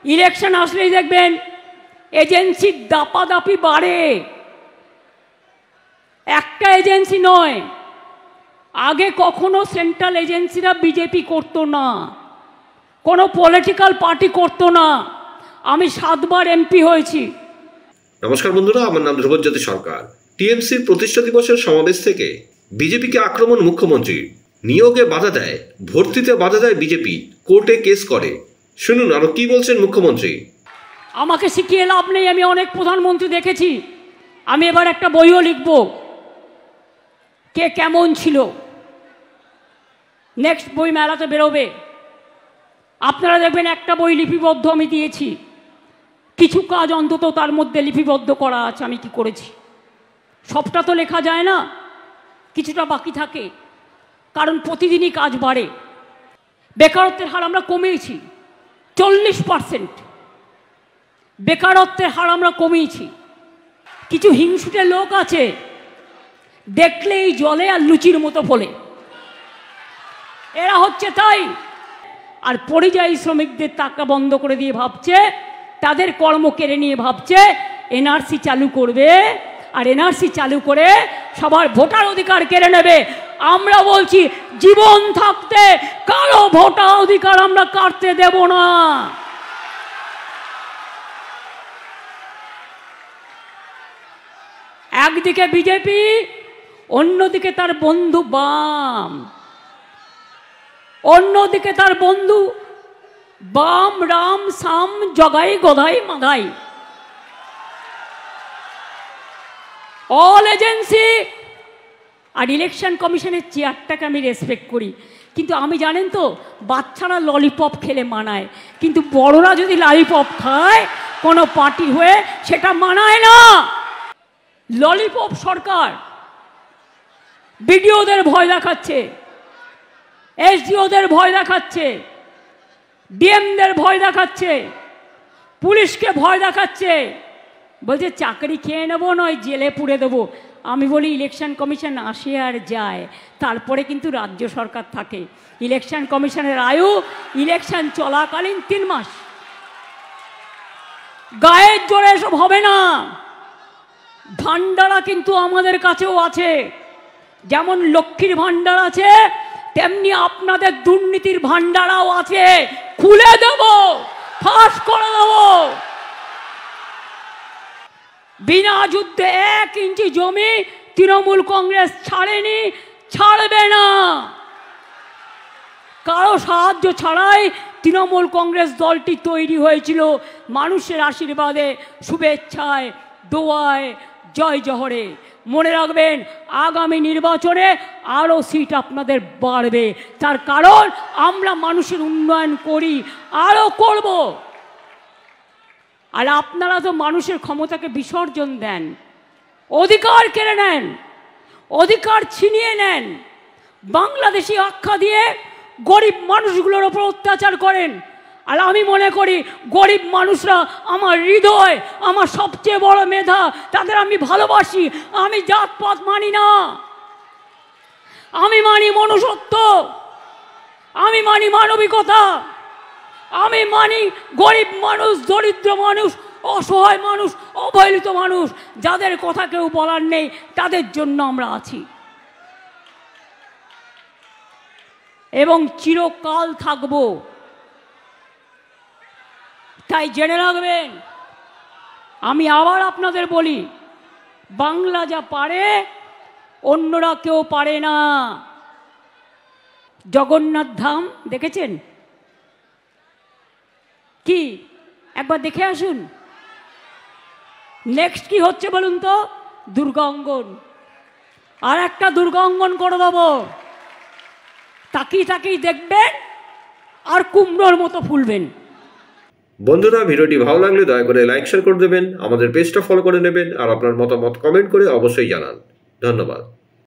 Election আসলেই দেখবেন এজেন্সির দাপাদাপি বাড়ে। একটা এজেন্সি নয়, আগে কখনো সেন্ট্রাল এজেন্সিরা বিজেপি করতো না, কোনো পলিটিক্যাল পার্টি করতো না। আমি 7 বার এমপি হয়েছি। নমস্কার বন্ধুরা, আমার নাম ধ্রুবজ্যোতি সরকার। টিএমসির প্রতিষ্ঠা দিবসের সমাবেশ থেকে বিজেপিকে আক্রমণ মুখ্যমন্ত্রী, নিয়োগে বাধা দেয়, ভর্তিতে বাধা দেয় বিজেপি, কোর্টে কেস করে। শুনুন আরো কি বলছেন মুখ্যমন্ত্রী। আমাকে শিখিয়ে লাভ নেই, আমি অনেক প্রধানমন্ত্রী দেখেছি। আমি এবার একটা বইও লিখব, কে কেমন ছিল। নেক্সট বই মেলাতে বেরোবে, আপনারা দেখবেন একটা বই লিপিবদ্ধ আমি দিয়েছি। কিছু কাজ অন্তত তার মধ্যে লিপিবদ্ধ করা আছে, আমি কি করেছি। সবটা তো লেখা যায় না, কিছুটা বাকি থাকে, কারণ প্রতিদিনই কাজ বাড়ে। বেকারত্বের হার আমরা কমিয়েছি 40%। বেকারত্বের হার আমরা কমিয়েছি। কিছু হিংসুটে লোক আছে, দেখলেই জলে আর লুচির মতো ফলে, এরা হচ্ছে তাই। আর পরিযায়ী শ্রমিকদের টাকা বন্ধ করে দিয়ে ভাবছে, তাদের কর্ম কেড়ে নিয়ে ভাবছে এনআরসি চালু করবে, আর এনআরসি চালু করে সবার ভোটার অধিকার কেড়ে নেবে। আমরা বলছি জীবন থাকতে কারো ভোটার অধিকার আমরা কাটতে দেব না। একদিকে বিজেপি, অন্যদিকে তার বন্ধু বাম, অন্যদিকে তার বন্ধু বাম, রাম সাম জগাই গধাই মাগাই, অল এজেন্সি। আর ইলেকশন কমিশনের চেয়ারটাকে আমি রেসপেক্ট করি, কিন্তু আমি জানেন তো, বাচ্চারা ললিপপ খেলে মানায়, কিন্তু বড়রা যদি ললিপপ খায় কোনো পার্টি হয়ে, সেটা মানায় না। ললিপপ সরকার বিডিওদের ভয় দেখাচ্ছে, এসডিওদের ভয় দেখাচ্ছে, ডিএমদের ভয় দেখাচ্ছে, পুলিশকে ভয় দেখাচ্ছে, বলছে চাকরি খেয়ে নেবো, নয় জেলে পুড়ে দেবো। আমি বলি ইলেকশন কমিশন আসে আর যায়, তারপরে কিন্তু রাজ্য সরকার থাকে। ইলেকশন কমিশনের আয়ু ইলেকশন চলাকালীন 3 মাস। গায়ের জোরে এসব হবে না। ভান্ডারা কিন্তু আমাদের কাছেও আছে, যেমন লক্ষ্মীর ভান্ডার আছে, তেমনি আপনাদের দুর্নীতির ভান্ডারাও আছে। খুলে দেব, ফাঁস করে দেব। বিনা যুদ্ধে 1 ইঞ্চি জমি তৃণমূল কংগ্রেস ছাড়েনি, ছাড়বে না। কারো সাহায্য ছাড়াই তৃণমূল কংগ্রেস দলটি তৈরি হয়েছিল, মানুষের আশীর্বাদে, শুভেচ্ছায়, দোয়ায়, জয় জহরে। মনে রাখবেন, আগামী নির্বাচনে আরও সিট আপনাদের বাড়বে, তার কারণ আমরা মানুষের উন্নয়ন করি, আরও করব। আর আপনারা তো মানুষের ক্ষমতাকে বিসর্জন দেন, অধিকার কেড়ে নেন, অধিকার ছিনিয়ে নেন, বাংলাদেশি আখ্যা দিয়ে গরিব মানুষগুলোর ওপর অত্যাচার করেন। আর আমি মনে করি গরিব মানুষরা আমার হৃদয়, আমার সবচেয়ে বড় মেধা, তাদের আমি ভালোবাসি। আমি জাতপাত মানি না, আমি মানি মনুষ্যত্ব, আমি মানি মানবিকতা, আমি মানি গরিব মানুষ, দরিদ্র মানুষ, অসহায় মানুষ, অবহেলিত মানুষ, যাদের কথা কেউ বলার নেই, তাদের জন্য আমরা আছি এবং চিরকাল থাকবো। তাই জেনে রাখবেন, আমি আবার আপনাদের বলি, বাংলা যা পারে অন্যরা কেউ পারে না। জগন্নাথ ধাম দেখেছেন কি? একবার দেখে আসুন। নেক্সট কি হচ্ছে বলুন তো? দুর্গা অঙ্গন। আর একটা দুর্গা অঙ্গন করে দেবো, তাকিয়ে তাকিয়ে দেখবেন আর কুমড়োর মতো ফুলবেন। বন্ধুরা, ভিডিওটি ভালো লাগলে দয়া করে লাইক শেয়ার করে দেবেন, আমাদের পেজটা ফলো করে নেবেন, আর আপনার মতামত কমেন্ট করে অবশ্যই জানান। ধন্যবাদ।